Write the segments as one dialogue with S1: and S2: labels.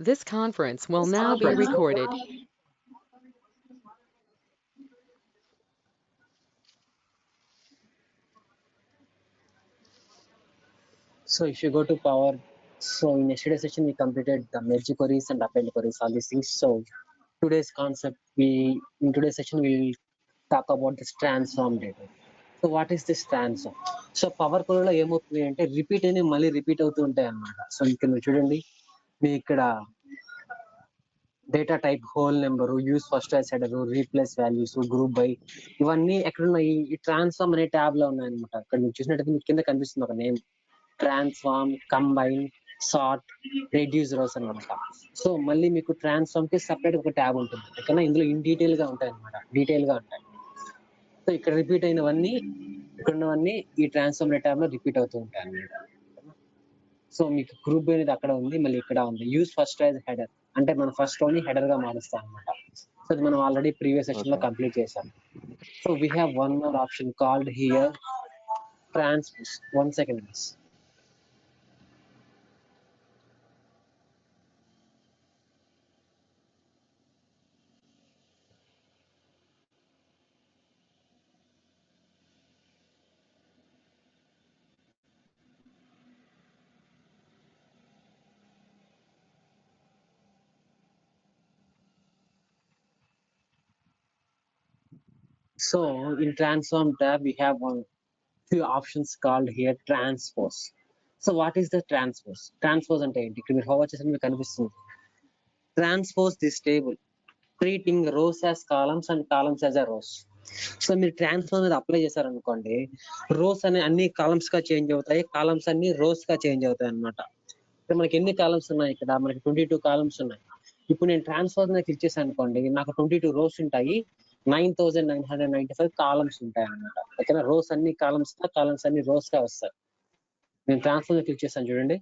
S1: This conference will now be recorded.
S2: So if you go to power, so in yesterday's session we completed the merge queries and append queries, all these things. So today's concept, in today's session we'll talk about this transform data. So what is this transform? So power క్వరీలో ఏమవుతుంది అంటే repeat అని మళ్ళీ repeat అవుతూ ఉంటాయి అన్నమాట. So ఇక్కడ మీరు చూడండి, మీ ఇక్కడ data type, whole number, use first as header, replace values, group by, ఇవన్నీ ఎక్కడున్నాయి? ఈ ట్రాన్స్ఫార్మ్ అనే ట్యాబ్ లో ఉన్నాయన్నమాట. ఇక్కడ మీరు చూసినట్టయితే మీకు కింద కనిపిస్తుంది ఒక name, transform, combine, sort, reduce rows అనమాట. సో మళ్ళీ మీకు ట్రాన్స్ఫార్మ్ కి సపరేట్ ఒక ట్యాబ్ ఉంటుంది. ఓకేనా? ఇందులో ఇన్ డీటెయిల్ గా ఉంటాయి అనమాట, డీటెయిల్ గా ఉంటాయి. సో ఇక్కడ రిపీట్ అయినవన్నీ, ఇక్కడ ఉన్నవన్నీ ఈ ట్రాన్స్ఫార్మ్ ట్యాబ్ లో రిపీట్ అవుతూ ఉంటాయి అన్నమాట. సో మీకు గ్రూప్ అనేది అక్కడ ఉంది, మళ్ళీ ఇక్కడ ఉంది. యూస్ ఫస్ట్ యాజ్ హెడర్ అంటే మనం ఫస్ట్ లోని హెడర్ గా మారుస్తాం అనమాట. సో అది మనం ఆల్రెడీ ప్రీవియస్ సెషన్ లో కంప్లీట్ చేసాం. So we have one more option called here transpose. 1 second miss. So in transform tab we have one few options called here transpose. So what is the transpose? Transpose అంటే ఏంటి? ఇక్కడ మీరు hover చేస్తే మీకు కనిపిస్తుంది. Transpose this table treating rows as columns and columns as a rows. So మీరు transform మీద apply చేశారనుకోండి, రోస్ అనే అన్ని కాలమ్స్ గా చేంజ్ అవుతాయి, కాలమ్స్ అన్ని రోస్ గా చేంజ్ అవుతాయి అనమాట. ఇప్పుడు మనకి ఎన్ని కాలమ్స్ ఉన్నాయి? ఇక్కడ మనకి 22 కాలమ్స్ ఉన్నాయి. ఇప్పుడు నేను ట్రాన్స్ఫార్మ్ మీద క్లిక్ చేశాను అనుకోండి, నాకు 22 రోస్ ఉంటాయి, 9995 కాలమ్స్ ఉంటాయి అన్నమాట. ఓకేనా? రోస్ అన్ని కాలమ్స్ గా, కాలమ్స్ అన్ని రోస్ గా వస్తాయి. నేను ట్రాన్స్ఫార్మ్ మీద క్లిక్ చేశాను చూడండి.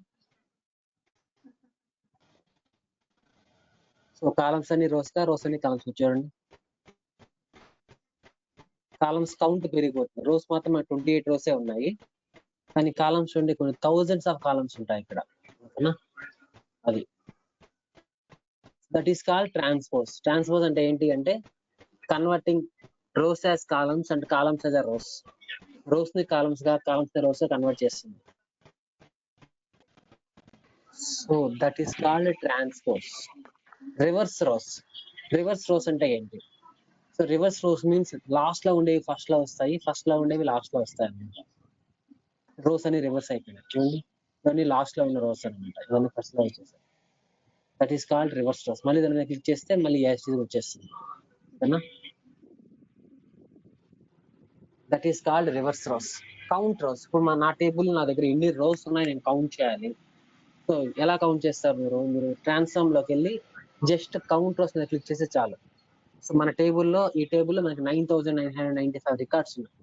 S2: సో కాలమ్స్ అన్ని రోస్ గా, రోస్ అన్ని కాలమ్స్ చూడండి. కాలమ్స్ కౌంట్ పెరిగిపోతుంది. రోస్ మాత్రం 28 రోసే ఉన్నాయి, కానీ కాలమ్స్ ఉండే కొన్ని థౌజండ్స్ ఆఫ్ కాలమ్స్ ఉంటాయి ఇక్కడ. ఓకేనా? అది that is called transpose. Transpose అంటే ఏంటి అంటే converting rows as columns and columns as a rows. Rows ని కాలమ్స్ గా, కాలమ్స్ ని రోస్ గా కన్వర్ట్ చేస్తుంది. So that is called transpose. Reverse rows. Reverse rows అంటే ఏంటి? So reverse rows means last లో ఉండేవి ఫస్ట్ లో వస్తాయి, ఫస్ట్ లో ఉండేవి లాస్ట్ లో వస్తాయి అన్నమాట. రోస్ అని రివర్స్ అయిపోయినాయి చూడండి, ఇవన్నీ లాస్ట్ లో ఉన్న రోస్ అనమాట, ఇవన్నీ ఫస్ట్ లో వచ్చేసాయి. That is called reverse rows. మళ్ళీ దాని మీద క్లిక్ చేస్తే మళ్ళీ యాస్ వచ్చేస్తుంది. ఓకేనా? That is called reverse rows. Count rows. ఇప్పుడు నా టేబుల్ నా దగ్గర ఎన్ని రోస్ ఉన్నాయి నేను కౌంట్ చేయాలి. సో ఎలా కౌంట్ చేస్తారు మీరు ట్రాన్స్ఫార్మ్ లోకి వెళ్ళి జస్ట్ కౌంట్ రోస్ మీద క్లిక్ చేస్తే చాలు. సో మన టేబుల్లో, ఈ టేబుల్లో మనకి 9995 రికార్డ్స్ ఉన్నాయి.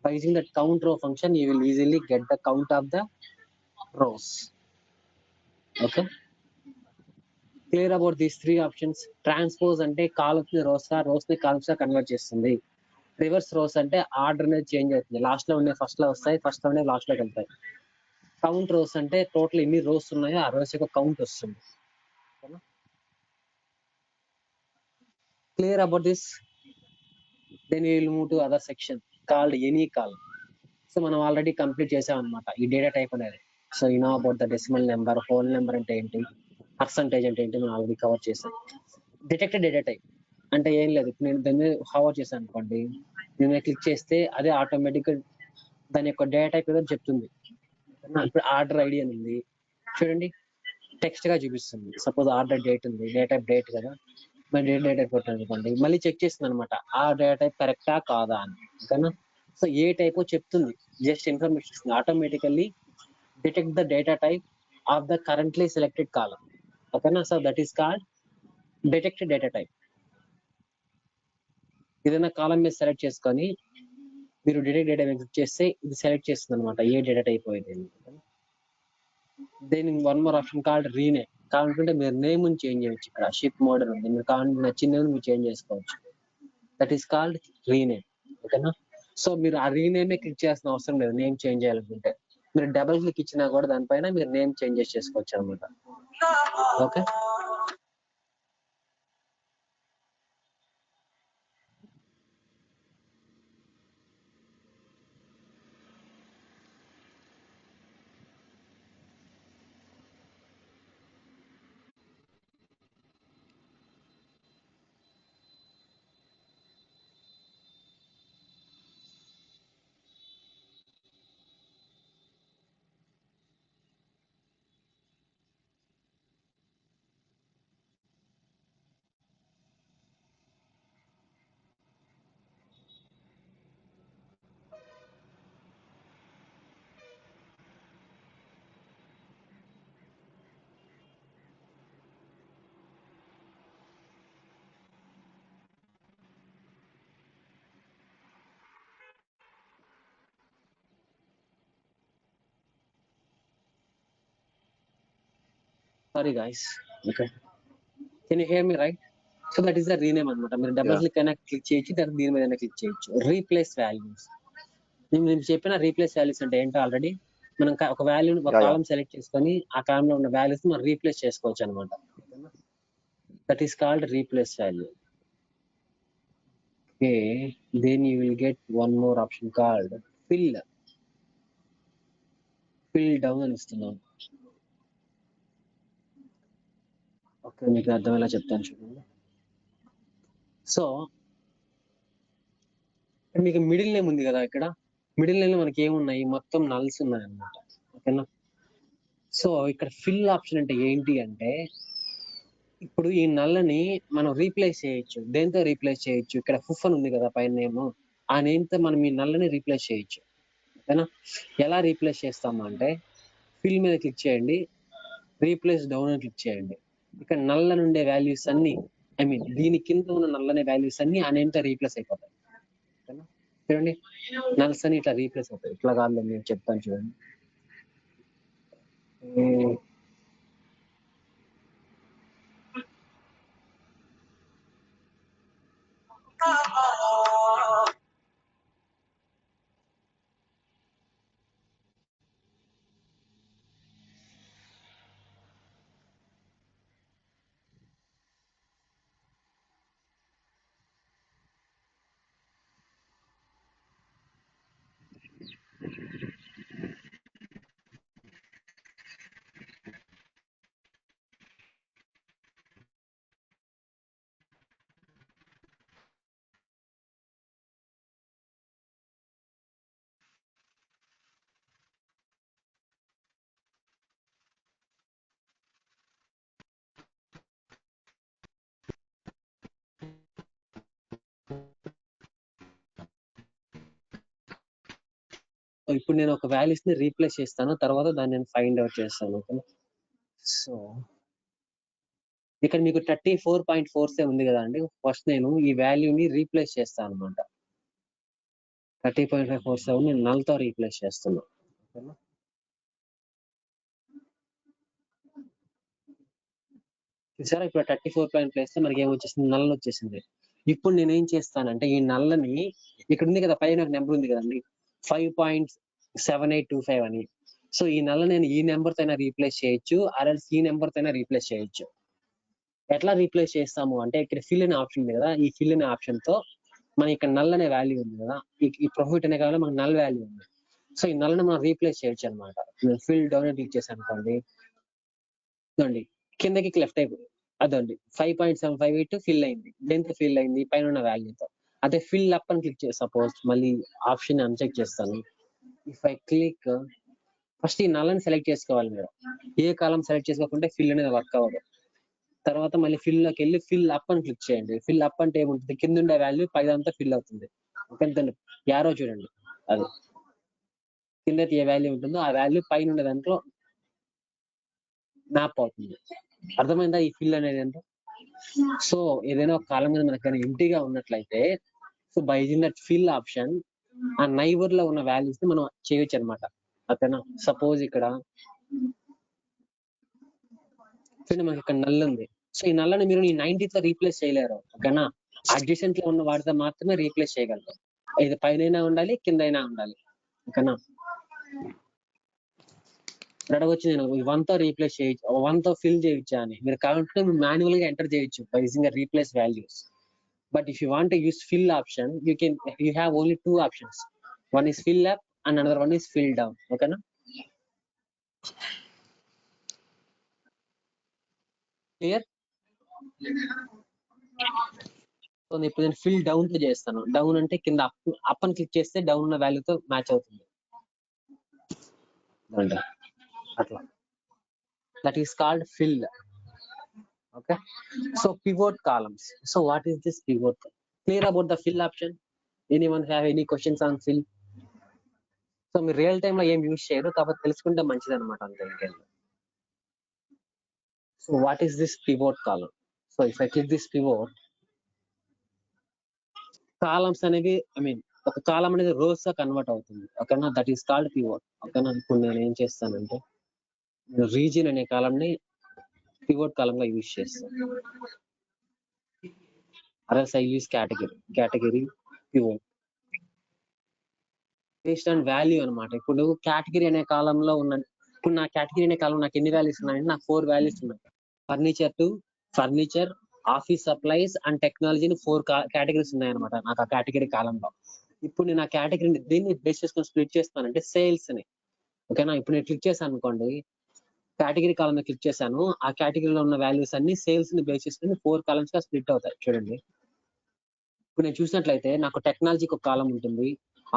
S2: By using that count row function you will easily get the count of the rows. Okay, clear about these three options. Transpose అంటే కాలమ్స్ ని రోస్ గా, రోస్ ని కాలమ్స్ గా కన్వర్ట్ చేస్తుంది. రివర్స్ రోస్ అంటే ఆర్డర్ అనేది change అవుతుంది, last లో ఉండే ఫస్ట్ లో వస్తాయి, ఫస్ట్ లో ఉండే లాస్ట్ లోకి వెళ్తాయి. కౌంట్ రోస్ అంటే టోటల్ ఎన్ని రోస్ ఉన్నాయో ఆ రోస్ యొక్క కౌంట్ వస్తుంది. Clear about this? Then we will move to other section called any column. So మనం ఆల్రెడీ కంప్లీట్ చేసాం అనమాట ఈ డేటా టైప్ అనేది. So you know about the decimal number, whole number అంటే ఏంటి, పర్సంటేజ్ అంటే ఏంటి మనం ఆల్రెడీ కవర్ చేసాం. డిటెక్టెడ్ డేటా టైప్ అంటే ఏం లేదు, ఇప్పుడు నేను దాన్ని కవర్ చేశాను అనుకోండి, నేను క్లిక్ చేస్తే అదే ఆటోమేటిక్ గా దాని యొక్క డేటా టైప్ ఏదో చెప్తుంది. ఇప్పుడు ఆర్డర్ ఐడి అని ఉంది చూడండి, టెక్స్ట్ గా చూపిస్తుంది. సపోజ్ ఆర్డర్ డేట్ ఉంది, డేట్ టైప్ డేట్ కదా, మరి డేట్ టైప్ కొట్టాను అనుకోండి, మళ్ళీ చెక్ చేస్తుంది అనమాట ఆ డేటా టైప్ కరెక్టా కాదా అని. ఓకేనా? సో ఏ టైపో చెప్తుంది, జస్ట్ ఇన్ఫర్మేషన్ ఇస్తుంది. Automatically detect the data type of the currently selected column. ఓకేనా? So that is called detect data type. ఏదైనా కాలమ్ మీద సెలెక్ట్ చేసుకొని మీరు డిటెక్ట్ డేటా క్లిక్ చేస్తే ఇది సెలెక్ట్ చేస్తుంది అనమాట ఏ డేటా టైప్ అయింది. Then one more option called rename. కావాలంటే మీరు నేమ్ చేంజ్ చేయొచ్చు. ఇక్కడ షిప్ మోడల్ ఉంది, మీరు కావాలంటే నచ్చిన నేమ్ మీరు చేంజ్ చేసుకోవచ్చు. That is called rename. ఓకేనా? సో మీరు ఆ రీనేమే క్లిక్ చేయాల్సిన అవసరం లేదు నేమ్ చేంజ్ చేయాలనుకుంటే. మీరు డబుల్ క్లిక్ ఇచ్చినా కూడా దానిపైన మీరు నేమ్ చేంజెస్ చేసుకోవచ్చు అనమాట. Okay, sorry guys. Okay, can you here me right? So that is the rename అనమాట. మీరు డబుల్ క్లిక్ అయినా క్లిక్ చేయొచ్చు, దాని దీని మీద క్లిక్ చేయొచ్చు. రీప్లేస్ వాల్యూస్, నేను చెప్పిన రీప్లేస్ వాల్యూస్ అంటే ఏంటో ఆల్రెడీ మనం ఒక వాల్యూ ఒక కాలం సెలెక్ట్ చేసుకొని ఆ కాలం లో ఉన్న వాల్యూస్ మనం రీప్లేస్ చేసుకోవచ్చు అనమాట. That is called replace value. Okay, then you will get one more option called fill down అని ఇస్తున్నాం. ఓకే, మీకు అర్థమయ్యేలా చెప్తాను చూడండి. సో మీకు మిడిల్ నేమ్ ఉంది కదా, ఇక్కడ మిడిల్ నేమ్ మనకి ఏమున్నాయి, మొత్తం నల్స్ ఉన్నాయి అన్నమాట. ఓకేనా? సో ఇక్కడ ఫిల్ ఆప్షన్ అంటే ఏంటి అంటే, ఇప్పుడు ఈ నల్లని మనం రీప్లేస్ చేయొచ్చు. దేంతో రీప్లేస్ చేయొచ్చు? ఇక్కడ ఫుఫ్ అని ఉంది కదా పైన నేమ్, ఆ నేమ్ తో మనం ఈ నల్లని రీప్లేస్ చేయొచ్చు. ఓకేనా? ఎలా రీప్లేస్ చేస్తాము అంటే, ఫిల్ మీద క్లిక్ చేయండి, రీప్లేస్ డౌన్ అని క్లిక్ చేయండి. ఇక్కడ నల్ల నుండే వాల్యూస్ అన్ని, ఐ మీన్ దీని కింద ఉన్న నల్లనే వాల్యూస్ అన్ని ఆ నేమ్ తో రీప్లేస్ అయిపోతాయి. ఓకేనా? చూడండి, నల్స్ అని ఇట్లా రీప్లేస్ అవుతాయి. ఇట్లా కాదు, నేను చెప్తాను చూడండి. ఇప్పుడు నేను ఒక వాల్యూస్ ని రీప్లేస్ చేస్తాను, తర్వాత దాన్ని నేను ఫైండ్ అవుట్ చేస్తాను. ఓకేనా? సో ఇక్కడ మీకు 34.47 ఉంది కదా అండి. ఫస్ట్ నేను ఈ వాల్యూని రీప్లేస్ చేస్తాను అనమాట. 30.547 నేను నల్ తో రీప్లేస్ చేస్తున్నా. ఓకేనా? చూసారా, ఇప్పుడు 34 ప్లేస్ మనకి ఏమొచ్చేసింది, నల్ వచ్చేసింది. ఇప్పుడు నేను ఏం చేస్తానంటే, ఈ నల్లని ఇక్కడ ఉంది కదా, పైన నెంబర్ ఉంది కదండి, 5.7825 అని. సో ఈ నల్ల నేను ఈ నెంబర్ తో అయినా రీప్లేస్ చేయొచ్చు, ఆర్ఎల్స్ ఈ నెంబర్ తో అయినా రీప్లేస్ చేయొచ్చు. ఎట్లా రీప్లేస్ చేస్తాము అంటే, ఇక్కడ ఫిల్ అనే ఆప్షన్ ఉంది కదా, ఈ ఫిల్ అనే ఆప్షన్ తో మనం ఇక్కడ నల్ అనే వాల్యూ ఉంది కదా, ఈ ప్రొఫిట్ అనే కావాలి మనకు నల్ వాల్యూ ఉంది. సో ఈ నల్ని మనం రీప్లేస్ చేయొచ్చు అనమాట. ఫిల్ డౌన్ క్లిక్ చేశాను అనుకోండి, చూడండి కిందకి లెఫ్ట్ అయిపోయింది. అదండి 5.758 ఫిల్ అయింది. దేంతో ఫిల్ అయింది? పైన ఉన్న వాల్యూతో. అదే ఫిల్ అప్ అని క్లిక్ చేసి సపోజ్ మళ్ళీ ఆప్షన్ అన్చెక్ చేస్తాను. ఇఫ్ ఐ క్లిక్, ఫస్ట్ ఈ నల్లని సెలెక్ట్ చేసుకోవాలి మీరు. ఏ కాలం సెలెక్ట్ చేసుకోకుంటే ఫిల్ అనేది వర్క్ అవ్వదు. తర్వాత మళ్ళీ ఫిల్ లోకి వెళ్ళి ఫిల్ అప్ అని క్లిక్ చేయండి. ఫిల్ అప్ అంటే ఏముంటుంది, కింద ఉండే వాల్యూ పైదంతా ఫిల్ అవుతుంది. ఓకే, యారో చూడండి, అది కింద ఏ వాల్యూ ఉంటుందో ఆ వాల్యూ పైన ఉండే దాంట్లో మ్యాప్ అవుతుంది. అర్థమైందా ఈ ఫిల్ అనేది ఏంటో? సో ఏదైనా ఒక కాలం మీద మనకి ఎంటీగా ఉన్నట్లయితే, so by using that fill option ఆ నైబర్ లో ఉన్న వాల్యూస్ ని మనం చేయొచ్చు అనమాట. ఓకేనా? సపోజ్ ఇక్కడ మనకి ఇక్కడ నల్ ఉంది. సో ఈ నల్లని మీరు ఈ 90 తో రీప్లేస్ చేయలేరు. ఓకేనా? అడ్జసెంట్ లో ఉన్న వాటితో మాత్రమే రీప్లేస్ చేయగలరు. ఇది పైన ఉండాలి, కింద ఉండాలి. ఓకేనా? అడగొచ్చు, నేను 1 తో రీప్లేస్ చేయొచ్చు, 1 తో ఫిల్ చేయొచ్చా అని. మీరు కావాలంటే మాన్యువల్ గా ఎంటర్ చేయొచ్చు by using replace values. But if you want to use fill option, you have only 2 options. One is fill up and another one is fall down. ఓకేనా? క్లియర్? సో ఇప్పుడు నేను fall down తో చేస్తాను. Down అంటే కింద up అని click చేస్తే down ఉన్న వాల్యూతో మ్యాచ్ అవుతుంది. అట్లా that is called fill. Okay, so pivot columns. So what is this pivot? Clear about the fill option? Anyone have any questions on fill? So మీరు రియల్ టైమ్ లో ఏం use చేయరు, కాబట్టి తెలుసుకుంటే మంచిది అనమాట అంతే. ఇంకేం. So what is this pivot column? So if I click this pivot, columns అనేవి ఒక కాలం అనేది రోస్ గా కన్వర్ట్ అవుతుంది. ఓకేనా? That is called pivot. ఓకేనా? ఇప్పుడు నేను ఏం చేస్తానంటే రీజియన్ అనే కాలం ని పివోట్ కాలం గా యూజ్ చేస్తాను. అరల్స్ I use category pivot based on value అనమాట. ఇప్పుడు కేటగిరీ అనే కాలంలో ఉన్న, ఇప్పుడు నా కేటగిరీ అనే కాలం నాకు ఎన్ని వాల్యూస్ ఉన్నాయంటే నాకు 4 వాల్యూస్ ఉన్నాయి. Furniture to furniture, office supplies and టెక్నాలజీని 4 కేటగిరీస్ ఉన్నాయన్నమాట నాకు ఆ కేటగిరీ కాలంలో. ఇప్పుడు నేను ఆ కేటగిరీని దేన్ని బేస్ చేసుకొని స్ప్లిట్ చేస్తానంటే సేల్స్ ని. ఓకేనా? ఇప్పుడు నేను క్లిక్ చేశాను అనుకోండి, కేటగిరీ కాలం మీద క్లిక్ చేశాను, ఆ కేటగిరీలో ఉన్న వాల్యూస్ అన్ని సేల్స్ ని బేస్ చేసుకుని 4 కాలమ్స్ గా స్ప్లిట్ అవుతాయి. చూడండి, ఇప్పుడు నేను చూసినట్లయితే నాకు టెక్నాలజీకి ఒక కాలం ఉంటుంది,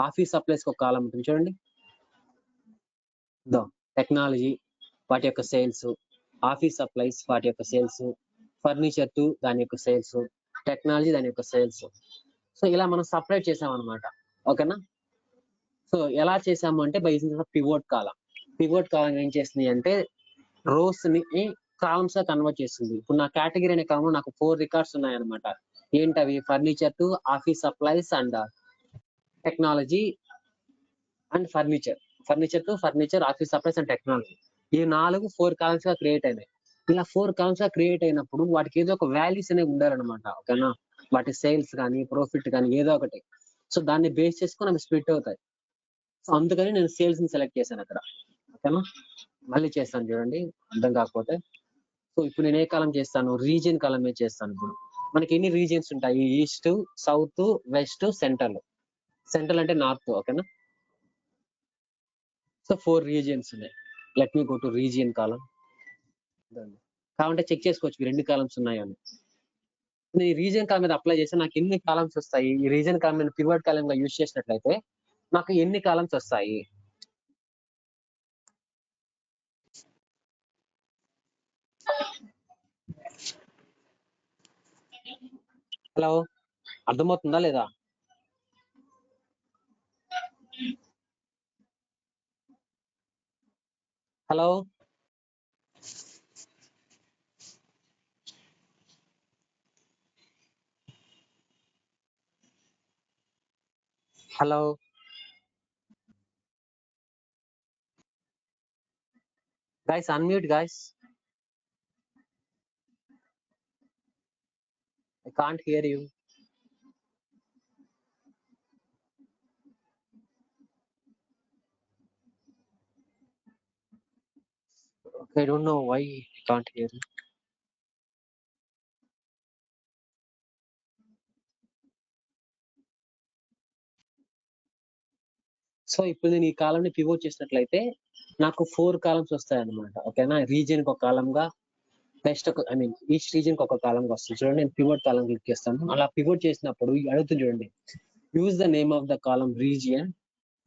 S2: ఆఫీస్ సప్లైస్ ఒక కాలం ఉంటుంది. చూడండి, టెక్నాలజీ వాటి యొక్క సేల్స్, ఆఫీస్ సప్లైస్ వాటి యొక్క సేల్స్, ఫర్నిచర్ టు దాని యొక్క సేల్స్, టెక్నాలజీ దాని యొక్క సేల్స్. సో ఇలా మనం సపరేట్ చేసాం అనమాట. ఓకేనా? సో ఎలా చేసాము అంటే by using pivot column. Pivot column ఏం చేస్తుంది అంటే రోస్ ని కాలమ్స్ గా కన్వర్ట్ చేస్తుంది. ఇప్పుడు నా కేటగిరీ అనే కాలం నాకు 4 రికార్డ్స్ ఉన్నాయన్నమాట. ఏంటవి? Furniture to office supplies and technology and furniture to furniture, office supplies and technology. ఈ 4 కాలమ్స్ గా క్రియేట్ అయినాయి. ఇలా 4 కాలమ్స్ గా క్రియేట్ అయినప్పుడు వాటికి ఏదో ఒక వాల్యూస్ అనేవి ఉండాలన్నమాట. ఓకేనా? వాటి సేల్స్ కానీ ప్రాఫిట్ కానీ ఏదో ఒకటి. సో దాన్ని బేస్ చేసుకొని అవి స్ప్లిట్ అవుతాయి. సో అందుకని నేను సేల్స్ ని సెలెక్ట్ చేశాను అక్కడ. ఓకేనా? మళ్ళీ చేస్తాను చూడండి, అర్థం కాకపోతే. సో ఇప్పుడు నేను ఏ కాలం చేస్తాను? రీజియన్ కాలం మీద చేస్తాను. ఇప్పుడు మనకి ఎన్ని రీజియన్స్ ఉంటాయి? East, south, west, central. Central అంటే నార్త్. ఓకేనా? సో 4 రీజియన్స్ ఉన్నాయి. Let me go to region column. కావాలంటే చెక్ చేసుకోవచ్చు మీరు ఎన్ని కాలమ్స్ ఉన్నాయని. నేను ఈ రీజియన్ కాలం మీద అప్లై చేస్తే నాకు ఎన్ని కాలమ్స్ వస్తాయి? ఈ రీజియన్ కాలం మీద పివట్ కాలం గా యూజ్ చేసినట్లయితే నాకు ఎన్ని కాలమ్స్ వస్తాయి? హలో, అర్థమవుతుందా లేదా? Hello, hello, guys, unmute guys. I can't hear you. Okay, I don't know why I can't hear you. So ఇప్పుడు నేను ఈ కాలం ని పివోట్ చేసినట్లయితే నాకు 4 కాలమ్స్ వస్తాయి అన్నమాట. ఓకేనా? రీజియన్ కి ఒక కాలం గా, నెక్స్ట్ ఈచ్ రీజియన్ కి ఒక కాలం గా వస్తుంది. చూడండి, నేను పివోట్ కాలం క్లిక్ చేస్తాను. అలా పివోట్ చేసినప్పుడు అడుగుతుంది చూడండి, use the name of the column region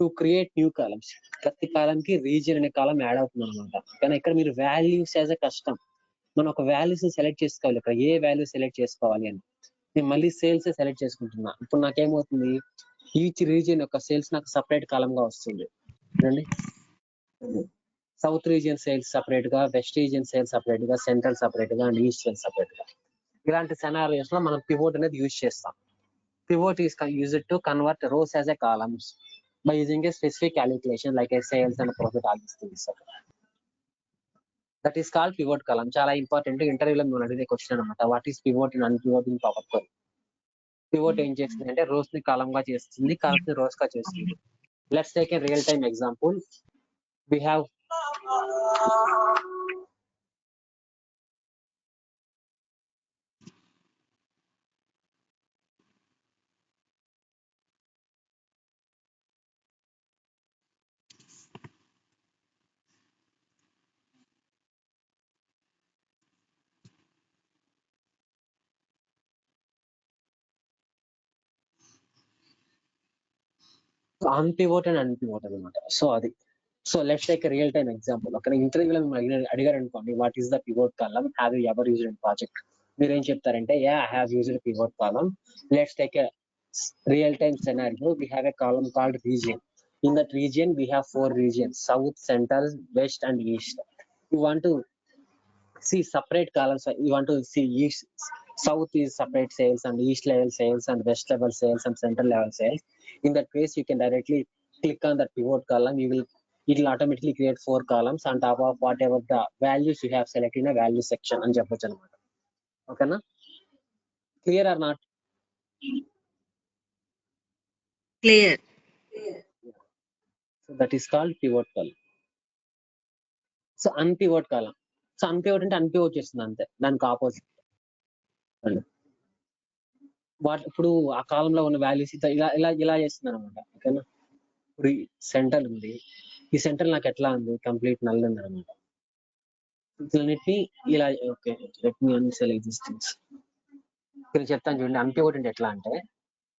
S2: to create new columns. ప్రతి కాలం కి రీజియన్ అనే కాలం యాడ్ అవుతుంది అనమాట. కానీ ఇక్కడ మీరు వాల్యూస్ యాజ్ అ కష్టం, మనం ఒక వాల్యూస్ సెలెక్ట్ చేసుకోవాలి. ఇక్కడ ఏ వాల్యూ సెలెక్ట్ చేసుకోవాలి అని నేను మళ్ళీ సేల్స్ సెలెక్ట్ చేసుకుంటున్నా. ఇప్పుడు నాకేమవుతుంది, ఈచ్ రీజియన్ యొక్క సేల్స్ నాకు సపరేట్ కాలం గా వస్తుంది. చూడండి, సౌత్ రీజియన్ సేల్స్ సపరేట్ గా, వెస్ట్ రీజియన్ సేల్స్ సపరేట్ గా, సెంట్రల్ సపరేట్ గా అండ్ ఈస్ట్ సేల్స్ సపరేట్ గా. ఇలాంటి సెనారియోస్ లో మనం పివోట్ అనేది యూజ్ చేస్తాం. Pivot is used to convert rows as a columns by using a specific calculation like a sales and profit, all these things. That is called pivot column. Chala important interview lo మేము అడిగే question అన్నమాట. What is pivot in unpivot in power query. Pivot ఏం చేస్తుంది అంటే rose ని కాలం గా చేస్తుంది, columns ని రోస్ గా చేస్తుంది. Let's take a real time example. We have unpivot and unpivot అనమాట. సో అది. So let's take real time example. ఒక ఇంటర్వ్యూలో మిమ్మల్ని అడిగారు అనుకోండి, what is the pivot column, have you ever used in project? మీరు ఏం చెప్తారంటే, yeah I have used pivot column. Let's take a real time scenario. We have a column called region. In that region we have 4 regions: south, central, west and east. You want to see separate columns. You want to see east, south is separate sales and east level sales and west level sales and central level sales. In that case you can directly click on the pivot column. It will automatically create 4 columns on top of whatever the values you have selected in a value section అని చెప్పొచ్చు అనమాట. ఓకేనా? Clear or not?
S3: Clear.
S2: So that is called pivot column. So unpivot column. So unpivot అంటే unpivot చేస్తుంది అంతే, దానికి opposite. ఇప్పుడు ఆ కాలంలో ఉన్న వాల్యూస్ ఇలా ఇలా ఇలా చేస్తుంది అనమాట. ఓకేనా? ఇప్పుడు సెంటర్ ఉంది, ఈ సెంటర్ నాకు ఎట్లా ఉంది, కంప్లీట్ నల్ ఉంది అనమాట. వీటన్నిటిని ఇలా okay let me unselect this things. ఇక్కడ చెప్తాను చూడండి. అన్పివోట్ అంటే ఎట్లా అంటే,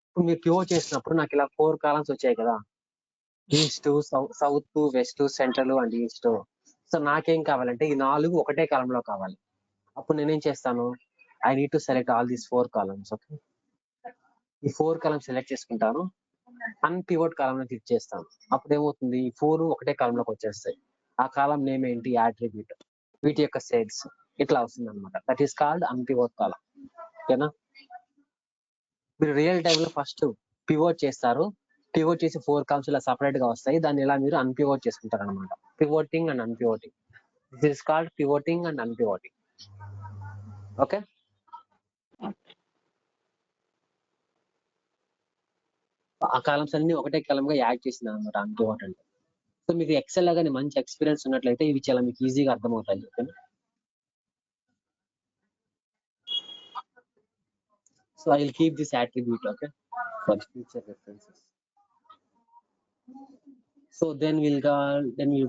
S2: ఇప్పుడు మీరు పివోట్ చేసినప్పుడు నాకు ఇలా 4 కాలమ్స్ వచ్చాయి కదా, east, south, west, central and east. So నాకేం కావాలంటే ఈ 4 ఒకటే కాలంలో కావాలి. అప్పుడు నేనేం చేస్తాను, I need to select all these 4 columns. Okay, ఈ 4 కాలమ్స్ సెలెక్ట్ చేసుకుంటాను, అన్పివోట్ కాలం క్లిక్ చేస్తాను. అప్పుడు ఏమవుతుంది, ఈ 4 ఒకటే కాలంలోకి వచ్చేస్తాయి. ఆ కాలం నేమ్ ఏంటి, యాట్రిబ్యూట్, వీటి యొక్క సేల్స్ ఇట్లా వస్తుంది అనమాట. దట్ ఈస్ కాల్డ్ అన్పివోట్ కాలం. ఓకేనా? మీరు రియల్ టైమ్ లో ఫస్ట్ పివోట్ చేస్తారు, పివోట్ చేసి 4 కాలమ్స్ ఇలా సపరేట్ గా వస్తాయి. దాన్ని ఇలా మీరు అన్పివోట్ చేసుకుంటారు అనమాట. Pivoting and unpivoting. This is called pivoting and unpivoting. Okay, ఆ కాలమ్స్ అన్ని ఒకటే కాలం గా యాడ్ చేసింది అనమాట అన్పివోట్ అంటే. సో మీకు ఎక్సెల్ లాగానే మంచి ఎక్స్పీరియన్స్ ఉన్నట్లయితే ఇవి చాలా మీకు ఈజీగా అర్థమవుతాయి. ఓకేనా? So I will keep this attribute, okay, for future references. So then will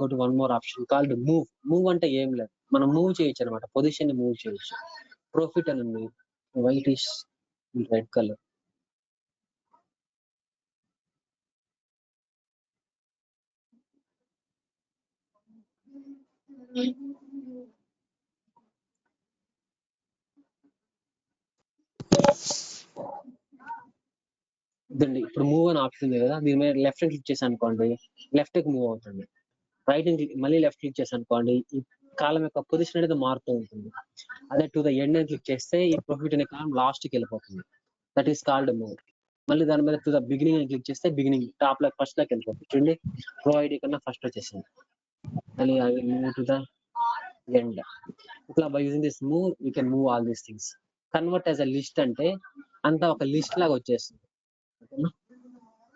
S2: go to one more option called move. Move అంటే ఏం లేదు, మనం మూవ్ చేయొచ్చు అనమాట, పొజిషన్ ని మూవ్ చేయొచ్చు. ప్రాఫిట్ అని ఉంది, వైట్ ఇష్ రెడ్ కలర్. ఇదండి, ఇప్పుడు మూవ్ అని ఆప్షన్ ఉంది కదా, దీని మీద లెఫ్ట్ క్లిక్ చేసి అనుకోండి, లెఫ్ట్ కి మూవ్ అవుతుంది. రైట్ మళ్ళీ లెఫ్ట్ క్లిక్ చేసి అనుకోండి, ఈ కాలం యొక్క పొజిషన్ అనేది మారుతూ ఉంటుంది. అదే టు ద ఎండ్ అని క్లిక్ చేస్తే ఈ ప్రాఫిట్ అనే కాలం లాస్ట్ కి వెళ్ళిపోతుంది. That is called move. మళ్ళీ దాని మీద టు ద బిగినింగ్ అని క్లిక్ చేస్తే బిగినింగ్ టాప్ లో ఫస్ట్ లోకి వెళ్ళిపోతుంది. చూడండి, ప్రో ఐడి కన్నా ఫస్ట్ వచ్చేసింది. మళ్ళీ I will move to the end. ఇట్లా by using this move you can move all these things. Convert as a list అంటే అంతా ఒక లిస్ట్ లాగా వచ్చేస్తుంది. ఓకేనా?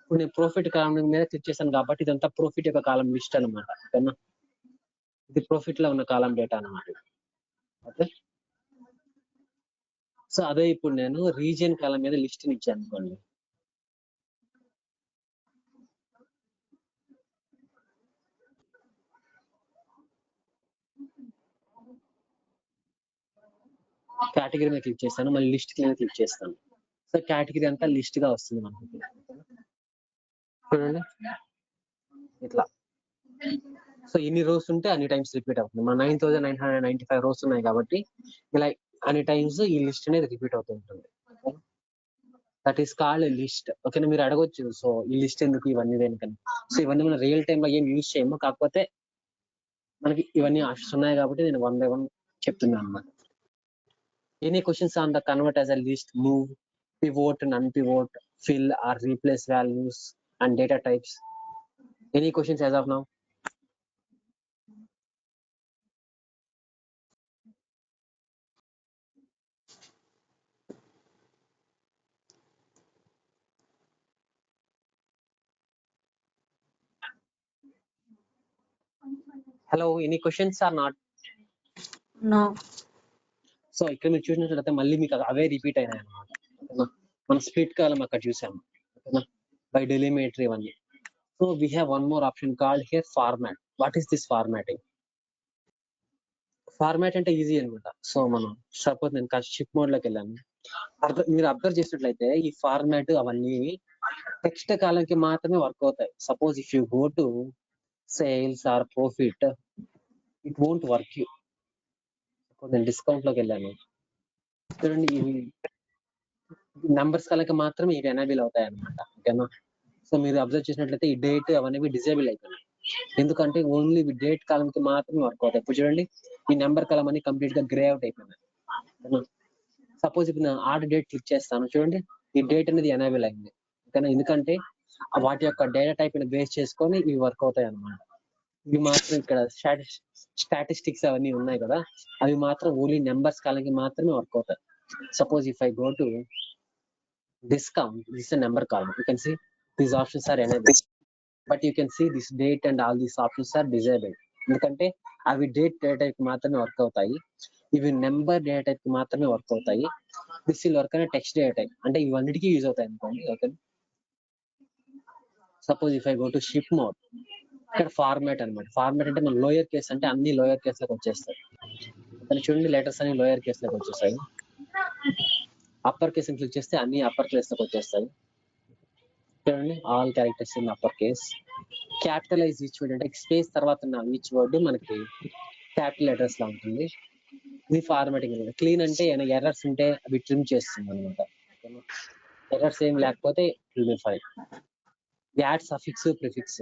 S2: ఇప్పుడు నేను ప్రాఫిట్ కాలం మీద క్లిక్ చేశాను కాబట్టి ఇదంతా ప్రాఫిట్ యొక్క కాలం లిస్ట్ అనమాట. ఓకేనా? ఇది ప్రాఫిట్ లో ఉన్న కాలం డేటా అనమాట. ఓకే, సో అదే ఇప్పుడు నేను రీజియన్ కాలం మీద లిస్ట్ ఇచ్చాను అనుకోండి. కేటగిరీ మీద క్లిక్ చేస్తాను, మళ్ళీ లిస్ట్ మీద క్లిక్ చేస్తాను. సో కేటగిరీ అంతా లిస్ట్ గా వస్తుంది మనకి. చూడండి ఇట్లా. సో ఎన్ని రోస్ ఉంటే అన్ని టైమ్స్ రిపీట్ అవుతుంది. మన 9995 రోస్ ఉన్నాయి కాబట్టి ఇలా అన్ని టైమ్స్ ఈ లిస్ట్ అనేది రిపీట్ అవుతూ ఉంటుంది. That is called list. ఓకేనా? మీరు అడగొచ్చు, సో ఈ లిస్ట్ ఎందుకు, ఇవన్నీ దేనికని. సో ఇవన్నీ మనం రియల్ టైమ్ లో ఏం యూజ్ చేయము, కాకపోతే మనకి ఇవన్నీ ఆప్షన్స్ ఉన్నాయి కాబట్టి నేను 1 by 1 చెప్తున్నాను అన్నమాట. Any questions on the convert as a list, move, pivot and unpivot, fill or replace values and data types? Any questions as of now? Hello, any questions or not?
S3: No.
S2: So ఇక్కడ మీరు చూసినట్లయితే మళ్ళీ మీకు అవే repeat అయినాయి అనమాట. ఓకేనా, మనం split కాలం అక్కడ చూసాము. ఓకేనా, బై డెలిమిటరీ ఇవన్నీ. So we have one more option called here format. What is this formatting? Format అంటే ఈజీ అనమాట. సో మనం సపోజ్ నేను షిప్ మోడ్ లోకి వెళ్ళాను. మీరు అబ్జర్వ్ చేసినట్లయితే ఈ ఫార్మాట్ అవన్నీ టెక్స్ట్ కాలంకి మాత్రమే వర్క్ అవుతాయి. Suppose if you go to sales or profit, it won't work you. Suppose నేను డిస్కౌంట్ లోకి వెళ్ళాను, చూడండి ఇవి నంబర్స్ కాలకి మాత్రమే ఇవి ఎనేబుల్ అవుతాయి అనమాట. ఓకేనా, సో మీరు అబ్జర్వ్ చేసినట్లయితే ఈ డేట్ అవన్నీ డిజేబుల్ అయిపోయినాయి. ఎందుకంటే ఓన్లీ డేట్ కాలంకి మాత్రమే వర్క్ అవుతాయి. ఇప్పుడు చూడండి ఈ నెంబర్ కాలం అని కంప్లీట్ గా గ్రే అవుట్ అయిపోయినాయి. సపోజ్ ఇప్పుడు నేను ఆర్డర్ డేట్ క్లిక్ చేస్తాను, చూడండి ఈ డేట్ అనేది ఎనేబుల్ అయింది. ఓకేనా, ఎందుకంటే వాటి యొక్క డేటా టైప్ ని బేస్ చేసుకొని ఇవి వర్క్ అవుతాయి అన్నమాట. ఇవి మాత్రం ఇక్కడ స్టాటిస్టిక్స్ అవన్నీ ఉన్నాయి కదా, అవి మాత్రం ఓన్లీ నెంబర్స్ కాలంకి మాత్రమే వర్క్ అవుతాయి. Suppose if I go to discount, this is a number column. You can see these options are enabled, but you can see this date and all these options are disabled. ఎందుకంటే అవి date data type మాత్రమే work అవుతాయి, ఇవి number data type మాత్రమే work అవుతాయి. This will work అనే text data type, అంటే ఇవన్నిటికీ యూజ్ అవుతాయి అనుకోండి. Okay, suppose if I go to ship mode, ఇక్కడ ఫార్మాట్ అనమాట. ఫార్మాట్ అంటే మన లోయర్ కేస్ అంటే అన్ని లోయర్ కేస్ లోకి వచ్చేస్తాయి. చూడండి లెటర్స్ అన్ని లోయర్ కేస్ లోకి వచ్చేస్తాయి. అప్పర్ కేస్ క్లిక్ చేస్తే అన్ని అప్పర్ కేస్ లోకి వచ్చేస్తాయి. చూడండి all characters in upper case. Capitalise each word అంటే స్పేస్ తర్వాత ఉన్న ఈచ్ వర్డ్ మనకి క్యాపిటల్ లెటర్స్ లా ఉంటుంది. ఇది ఫార్మాటింగ్ అనమాట. క్లీన్ అంటే ఎర్రర్స్ ఉంటే అవి ట్రిమ్ చేస్తుంది అనమాట. ఎర్రర్స్ ఏం లేకపోతే fine. Add suffix prefix.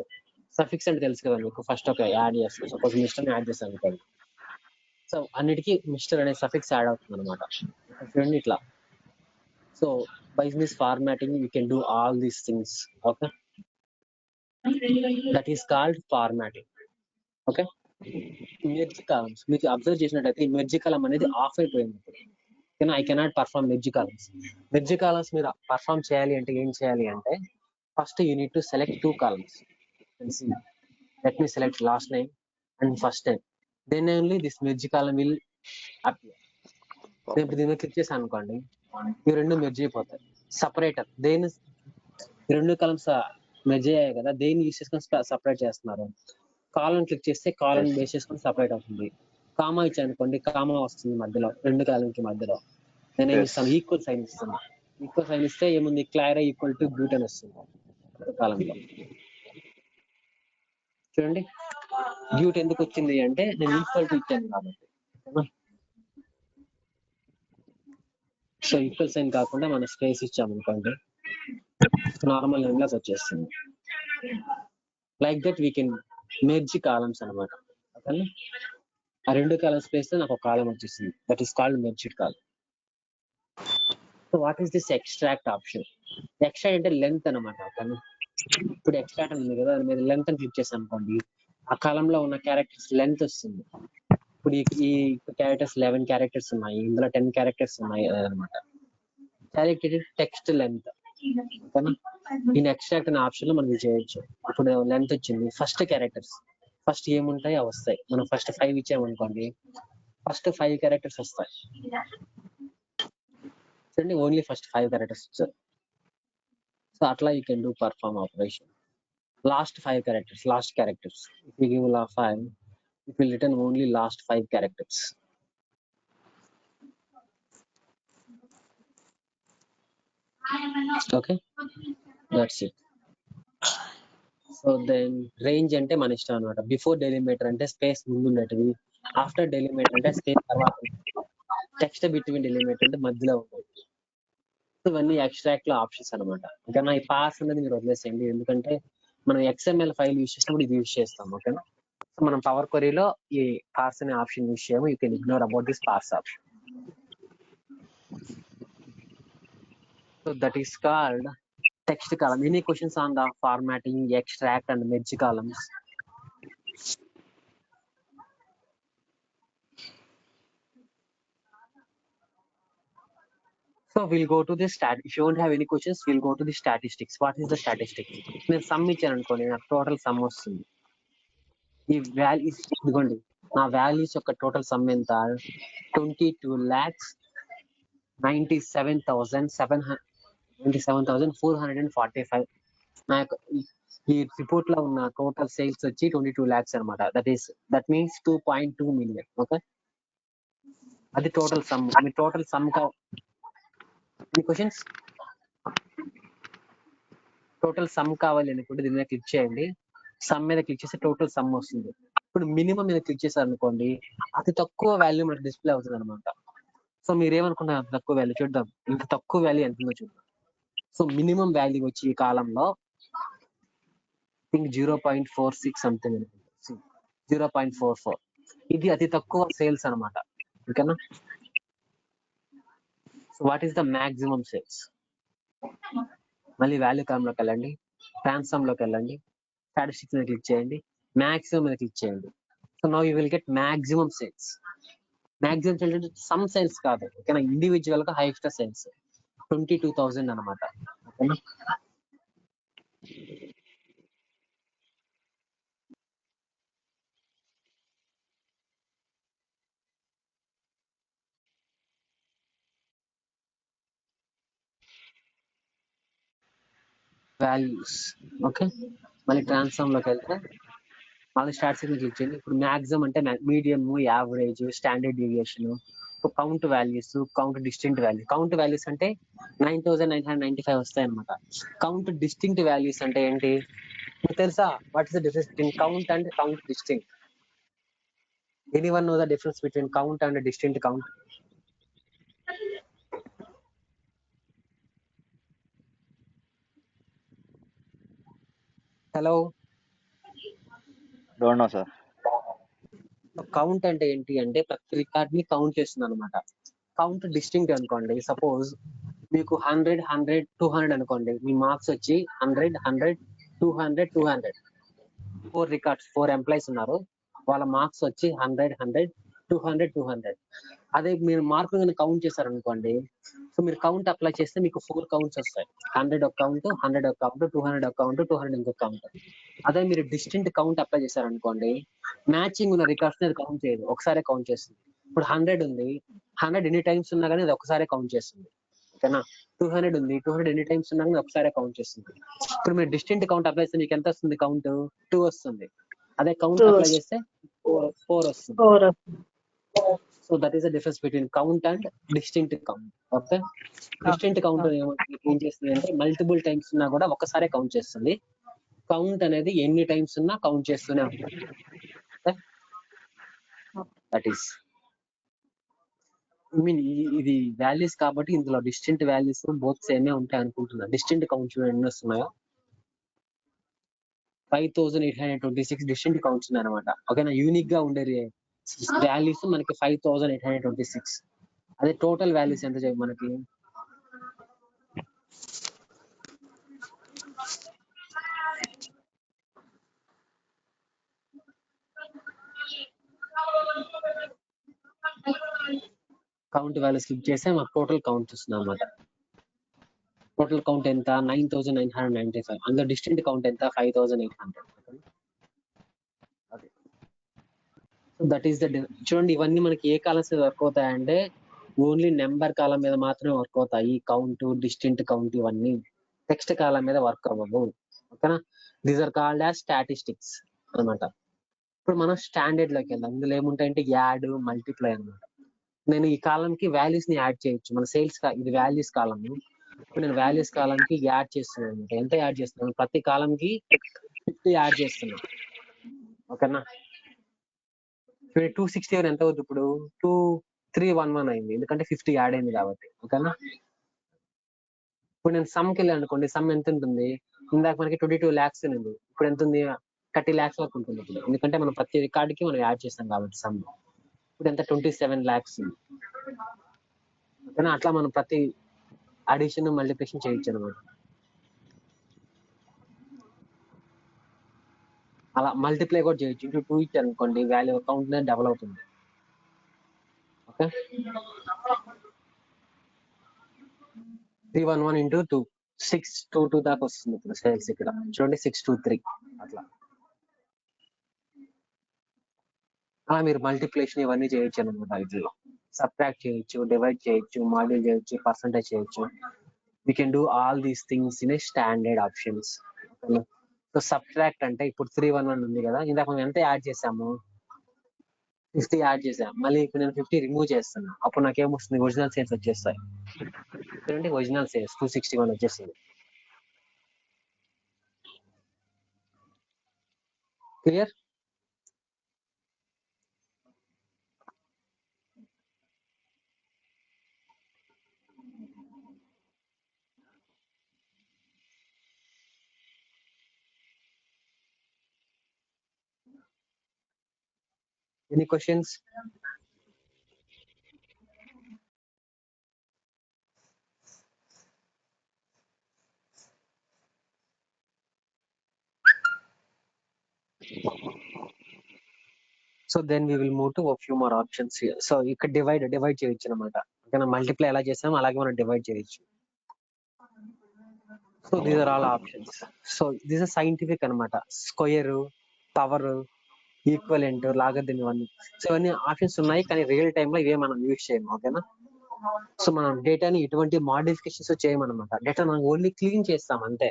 S2: Suffix అంటే తెలుసు కదా మీకు, ఫస్ట్ ఒక యాడ్ చేస్తాం. సపోజ్ మిస్టర్ యాడ్ చేస్తాను అనుకోండి, సో అన్నిటికీ మిస్టర్ అనే సఫిక్స్ యాడ్ అవుతుంది అనమాట. చూడండి ఇట్లా. So by this formatting you can do all these things. Okay, that is called formatting. Okay, merge columns మీకు అబ్జర్వ్ చేసినట్టయితే ఈ మెర్జ్ కాలం అనేది ఆఫ్ అయిపోయింది. కానీ I cannot perform merge columns. Merge columns మీరు పర్ఫార్మ్ చేయాలి అంటే ఏం చేయాలి అంటే, first you need to select 2 columns. Let me select last name and first name, then only this merge column will appear. నేను ఇప్పుడు దీన్ని క్లిక్ చేశాను అనుకోండి, ఈ రెండు మెర్జ్ అయిపోతాయి. సపరేటర్ దేని రెండు కాలమ్స్ మెర్జ్ అయ్యాయి కదా, దేన్ని యూస్ చేసుకొని సపరేట్ చేస్తున్నారు. కాలం క్లిక్ చేస్తే కాలం బేస్ చేసుకొని సపరేట్ అవుతుంది. కామా ఇచ్చాను అనుకోండి, కామా వస్తుంది మధ్యలో, రెండు కాలం కి మధ్యలో. నేను ఏమి ఇస్తాను, ఈక్వల్ సైన్ ఇస్తాను. ఈక్వల్ సైన్ ఇస్తే ఏముంది, క్లారా ఈక్వల్ టు బ్యూట్ అని వస్తుంది కాలంలో. చూడండి బ్యూట్ ఎందుకు వచ్చింది అంటే నేను ఈక్వల్ టు ఇచ్చాను కాబట్టి. సో ఈక్వల్ సైన్ కాకుండా మనం స్పేస్ ఇచ్చాము అనుకోండి, నార్మల్ నేమ్ లాగా వచ్చేస్తుంది. Like that we can merge columns అనమాట. ఓకే, ఆ రెండు కాలమ్స్ స్పేస్ లో నాకు ఒక కాలం వచ్చేసింది. That is called merged column. So what is this extract option? Extract అంటే లెంత్ అనమాట. ఓకే, ఇప్పుడు ఎక్స్ట్రాక్ట్ ఉంది కదా, మీరు లెంత్ అని క్లిక్ చేశాను అనుకోండి, ఆ కాలంలో ఉన్న క్యారెక్టర్స్ లెంత్ వస్తుంది. ఇప్పుడు ఈ క్యారెక్టర్స్ 11 క్యారెక్టర్స్ ఉన్నాయి, ఇందులో 10 క్యారెక్టర్స్ ఉన్నాయి అనమాట. Calculated text length. ఓకేనా, ఈ ఎక్స్ట్రాక్ట్ అనే ఆప్షన్ లో మనం చేయొచ్చు. ఇప్పుడు లెంత్ వచ్చింది, ఫస్ట్ క్యారెక్టర్స్ ఫస్ట్ ఏముంటాయి అవి వస్తాయి. మనం ఫస్ట్ 5 ఇచ్చామనుకోండి, ఫస్ట్ 5 క్యారెక్టర్స్ వస్తాయి. చూడండి ఓన్లీ ఫస్ట్ 5 క్యారెక్టర్స్ వచ్చారు. సో అట్లా you can do perform operation. Last 5 characters, last characters if you give 5, it will return only last 5 characters. Okay, that's it. So then range అంటే మన ఇష్టం అనమాట. Before delimiter అంటే space ముందు ఉండేటివి, after delimiter అంటే స్పేస్ తర్వాత, టెక్స్ట్ బిట్వీన్ డెలిమిటర్ అంటే మధ్యలో ఉంటుంది. ఇవన్నీ ఎక్స్ట్రాక్ట్ లో ఆప్షన్స్ అనమాట. ఇంకా ఈ పార్స్ అనేది మీరు వదిలేసేయండి, ఎందుకంటే మనం XML ఫైల్ యూజ్ చేసినప్పుడు ఇది యూజ్ చేస్తాం. ఓకేనా, సో మనం పవర్ క్వరీలో ఈ పార్స్ అనే ఆప్షన్ యూజ్ చేయము. You can ignore about this parse option. So that is called text column. Any questions on the formatting, extract and merge columns? So we'll go to the if you don't have any questions, we'll go to the statistics. What is the statistics? నేను some ఇచ్చాను అనుకోండి, నాకు total some వస్తుంది. ఈ values ఇదిగోండి, నా values యొక్క total some ఎంత 22,97,445. నా యొక్క ఈ రిపోర్ట్ లో ఉన్న టోటల్ సేల్స్ వచ్చి 22 lakhs అనమాట. That means 2.2 million. ఓకే, అది టోటల్ సమ్. మీ total sum questions total sum కావాలి అనుకుంటే దీని మీద క్లిక్ చేయండి. సమ్ మీద క్లిక్ చేస్తే టోటల్ సమ్ వస్తుంది. ఇప్పుడు మినిమం మీద క్లిక్ చేశారు అనుకోండి, అతి తక్కువ వాల్యూ మనకు డిస్ప్లే అవుతుంది అనమాట. సో మీరు ఏమనుకున్నారు, అంత తక్కువ వాల్యూ చూద్దాం, ఇంత తక్కువ వాల్యూ ఎంత ఉందో చూద్దాం. సో మినిమం వాల్యూ వచ్చి ఈ కాలంలో థింక్ 0.46 సంథింగ్ అనుకుంటా, 0.44. ఇది అతి తక్కువ సేల్స్ అనమాట. ఓకేనా? So what is the maximum sales? మళ్ళీ వాల్యూ కాలంలోకి వెళ్ళండి, ట్రాన్స్ఫార్మ్ లోకి వెళ్ళండి, స్టాటిస్టిక్స్ మీద క్లిక్ చేయండి, మాక్సిమం మీద క్లిక్ చేయండి. So now you will get maximum sales. Maximum sales అంటే సమ్ సేల్స్ కాదు, ఓకేనా, ఇండివిజువల్ గా హైయెస్ట్ సేల్స్ 22,000 అనమాట. ఓకేనా? వాల్యూస్. ఓకే, మళ్ళీ ట్రాన్స్ఫార్మ్ లోకి వెళ్తే మళ్ళీ స్టాటిస్టిక్స్ క్లిక్ చేయండి. ఇప్పుడు మాక్సిమం అంటే medium, average, standard deviation, count values, count distinct values. Count values అంటే 9,995 వస్తాయి అనమాట. కౌంట్ డిస్టింక్ట్ వాల్యూస్ అంటే ఏంటి మీకు తెలుసా? What is the difference between count and count distinct? Anyone know the difference between count and distinct count? Hello,
S4: don't know sir.
S2: Count అంటే ఏంటి అంటే ప్రతి రికార్డ్ ని కౌంట్ చేస్తుంది అనమాట. కౌంట్ డిస్టింక్ట్ అనుకోండి, సపోజ్ మీకు 100, 100, 200 అనుకోండి, మీ మార్క్స్ వచ్చి 100, 100, 200, 200. 4 రికార్డ్స్, 4 ఎంప్లాయీస్ ఉన్నారు, వాళ్ళ మార్క్స్ వచ్చి 100, 100, 200, 200. అదే మీరు మార్కులు కౌంట్ చేశారనుకోండి, సో మీరు కౌంట్ అప్లై చేస్తే మీకు 4 కౌంట్స్ వస్తాయి. 100 ఒక కౌంట్, 100 ఒక కౌంట్, 200 ఒక కౌంట్, 200 ఇంకొక కౌంట్. అదే మీరు డిస్టింక్ట్ కౌంట్ అప్లై చేశారనుకోండి, మ్యాచింగ్ ఉన్న రికార్డ్స్ అది కౌంట్ చేయదు, ఒకసారి కౌంట్ చేస్తుంది. ఇప్పుడు 100 ఉంది, 100 ఎన్ని టైమ్స్ ఉన్నా కానీ అది ఒకసారి కౌంట్ చేస్తుంది. ఓకేనా? 200 ఉంది, 200 ఎన్ని టైమ్స్ ఉన్నా కానీ ఒకసారి కౌంట్ చేస్తుంది. ఇప్పుడు మీరు డిస్టింక్ట్ కౌంట్ అప్లై చేస్తే మీకు ఎంత వస్తుంది? కౌంట్ 2 వస్తుంది. అదే కౌంట్ అప్లై చేస్తే 4 వస్తుంది. So that is the difference between count and distinct count. Okay, distinct count ఏం చేస్తుంది అంటే మల్టిపుల్ టైమ్స్ ఉన్నా కూడా ఒకసారి కౌంట్ చేస్తుంది. కౌంట్ అనేది ఎన్ని టైమ్స్ ఉన్నా కౌంట్ చేస్తూనే ఉంటుంది. దట్ ఈస్ మీన్ ఇది వాల్యూస్ కాబట్టి ఇందులో డిస్టింక్ట్ వాల్యూస్ బోత్ సేమే ఉంటాయి అనుకుంటున్నా. డిస్టింక్ట్ కౌంట్స్ ఎన్ని వస్తున్నాయో 5,826 డిస్టింక్ట్ కౌంట్స్ ఉన్నాయి అనమాట. ఓకేనా? యూనిక్ గా ఉండే వాల్యూస్ మనకి 5,826. అదే టోటల్ వాల్యూస్ ఎంత చెప్పి మనకి కౌంట్ వాల్యూస్ క్లిక్ చేస్తే మాకు టోటల్ కౌంట్ వస్తుంది అనమాట. టోటల్ కౌంట్ ఎంత? 9,995. అందులో డిస్టింక్ట్ కౌంట్ ఎంత? 5,800. సో దట్ ఈస్ ద చూడండి, ఇవన్నీ మనకి ఏ కాలమ్స్ మీద వర్క్ అవుతాయంటే ఓన్లీ నెంబర్ కాలం మీద మాత్రమే వర్క్ అవుతాయి. కౌంట్, డిస్టింక్ట్ కౌంట్ ఇవన్నీ టెక్స్ట్ కాలం మీద వర్క్ అవ్వవు. ఓకేనా? These are called as statistics అనమాట. ఇప్పుడు మనం స్టాండర్డ్ లోకి వెళ్దాం. ఇందులో ఏముంటాయంటే యాడ్, మల్టిప్లై అనమాట. నేను ఈ కాలం కి వాల్యూస్ ని యాడ్ చేయొచ్చు. మన సేల్స్ ఇది వాల్యూస్ కాలం. ఇప్పుడు నేను వాల్యూస్ కాలం కి యాడ్ చేస్తున్నాను అనమాట. ఎంత యాడ్ చేస్తున్నాను? ప్రతి కాలం కి 50 యాడ్ చేస్తున్నాను. ఓకేనా? 260 ఎంత అవుతుంది? ఇప్పుడు 2311 అయింది, ఎందుకంటే 50 యాడ్ అయింది కాబట్టి. ఓకేనా? ఇప్పుడు నేను సమ్కి వెళ్ళాను అనుకోండి, సమ్ ఎంత ఉంటుంది? ఇందాక మనకి 22 lakhs ఉంది, ఇప్పుడు ఎంత ఉంది? 30 lakhs వరకు ఉంటుంది ఇప్పుడు, ఎందుకంటే మనం ప్రతి రికార్డుకి మనం యాడ్ చేస్తాం కాబట్టి సమ్. ఇప్పుడు ఎంత? 27 lakhs. ఓకేనా? అట్లా మనం ప్రతి అడిషన్, మల్టిప్లికేషన్ చేయొచ్చు అనమాట. అలా మల్టిప్లై కూడా చేయొచ్చు. ఇంటూ 2 ఇచ్చారు అనుకోండి, వాల్యూ కౌంట్ డబుల్ అవుతుంది. ఓకే, 311 ఇంటూ 2 622 దాకా వస్తుంది ఇప్పుడు సేల్స్. ఇక్కడ చూడండి 623 అట్లా. అలా మీరు మల్టిప్లికేషన్ ఇవన్నీ చేయొచ్చు అనమాట. వీటిలో సబ్ట్రాక్ట్ చేయొచ్చు, డివైడ్ చేయొచ్చు, మాడ్యూల్ చేయొచ్చు, పర్సంటేజ్ చేయొచ్చు. We can do all these things in a standard options. So subtract అంటే ఇప్పుడు 311 ఉంది కదా, ఇందాక మనం ఎంత యాడ్ చేసాము, 50 యాడ్ చేసాం. మళ్ళీ ఇప్పుడు నేను 50 రిమూవ్ చేస్తాను. అప్పుడు నాకేమొస్తుంది, ఒరిజినల్ సేల్స్ వచ్చేస్తాయి. చూడండి, ఒరిజినల్ సేల్స్ 261 వచ్చేస్తుంది. Clear? Any questions? So then we will move to few more options. So ఇక్కడ డివైడ్ చేయొచ్చు అనమాట. ఓకేనా, మల్టిప్లై ఎలా చేసాం అలాగే మనం డివైడ్ చేయొచ్చు. So these are all options. So this is scientific అనమాట. స్క్వేర్, పవర్, ఈక్వలెంట్, లాగరిథం ఇవన్నీ. సో ఇవన్నీ ఆప్షన్స్ ఉన్నాయి, కానీ రియల్ టైమ్ లో ఇవే మనం యూజ్ చేయము. ఓకేనా, సో మనం డేటాని ఎటువంటి మాడిఫికేషన్స్ చేయమన్నమాట. డేటా మనం ఓన్లీ క్లీన్ చేస్తాం అంతే.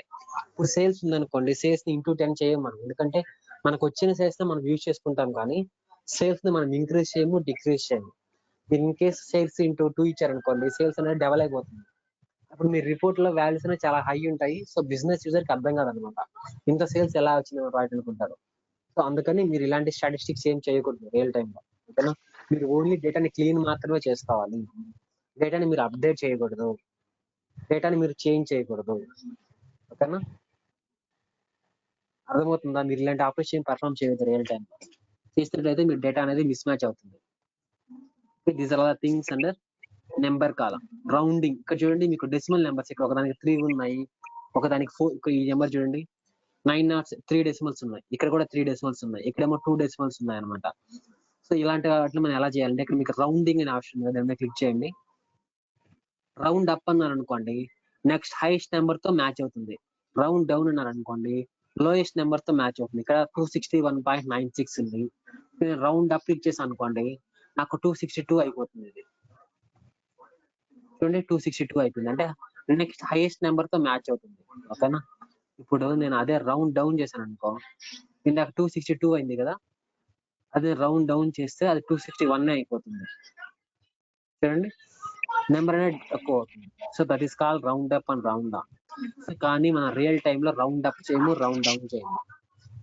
S2: ఇప్పుడు సేల్స్ ఉందనుకోండి, సేల్స్ ని ఇంటూ 10 చేయం మనం, ఎందుకంటే మనకు వచ్చిన సేల్స్ ని మనం యూజ్ చేసుకుంటాం, కానీ సేల్స్ ని మనం ఇంక్రీజ్ చేయము, డిక్రీజ్ చేయము. ఇన్ కేస్ సేల్స్ ఇంటూ 2 ఇచ్చారనుకోండి, సేల్స్ అనేది డబల్ అయిపోతుంది. అప్పుడు మీ రిపోర్ట్ లో వాల్యూస్ అనేవి చాలా హై ఉంటాయి. సో బిజినెస్ యూజర్ కి అర్థం కాదనమాట, ఇంత సేల్స్ ఎలా వచ్చింది రాయట్ అనుకుంటారు. సో అందుకని మీరు ఇలాంటి స్టాటిస్టిక్స్ ఏం చేయకూడదు రియల్ టైమ్ లో. ఓకేనా, మీరు ఓన్లీ డేటాని క్లీన్ మాత్రమే చేసుకోవాలి. డేటాని మీరు అప్డేట్ చేయకూడదు, డేటాని మీరు చేంజ్ చేయకూడదు. ఓకేనా, అర్థమవుతుందా? మీరు ఇలాంటి ఆపరేషన్ పర్ఫామ్ చేయవద్దు రియల్ టైమ్ లో. చేసినట్లయితే మీ డేటా అనేది మిస్ మ్యాచ్ అవుతుంది. These are all things under number column. Rounding, ఇక్కడ చూడండి మీకు డెసిమల్ నెంబర్స్, ఇక్కడ ఒకదానికి 3 ఉన్నాయి, ఒకదానికి 4. ఇక్కడ ఈ నెంబర్ చూడండి 3 డెసిమల్స్ ఉన్నాయి, ఇక్కడ కూడా 3 డెసిమల్స్ ఉన్నాయి, ఇక్కడేమో 2 డెసిమల్స్ ఉన్నాయి అనమాట. సో ఇలాంటి వాటిని మనం ఎలా చేయాలంటే, ఇక్కడ మీకు రౌండింగ్ అనే ఆప్షన్ ఉంది, దాని మీద క్లిక్ చేయండి. రౌండ్ అప్ అన్నారు అనుకోండి, నెక్స్ట్ హైయెస్ట్ నెంబర్ తో మ్యాచ్ అవుతుంది. రౌండ్ డౌన్ అన్నారు అనుకోండి, లోయెస్ట్ నెంబర్ తో మ్యాచ్ అవుతుంది. ఇక్కడ 261.96 ఉంది. నేను రౌండ్ అప్ క్లిక్ చేసాను అనుకోండి, నాకు 262 అయిపోతుంది. ఇది చూడండి 262 అయిపోయింది, అంటే నెక్స్ట్ హైయెస్ట్ నెంబర్ తో మ్యాచ్ అవుతుంది. ఓకేనా, ఇప్పుడు నేను అదే రౌండ్ డౌన్ చేశాను అనుకో, ఇందాక 262 అయింది కదా, అదే రౌండ్ డౌన్ చేస్తే అది 261 అయిపోతుంది. చూడండి, నెంబర్ అనేది తక్కువ అవుతుంది. So that is call round up and round down. కానీ మన రియల్ టైమ్ లో రౌండ్ అప్ చేయము, రౌండ్ డౌన్ చేయము.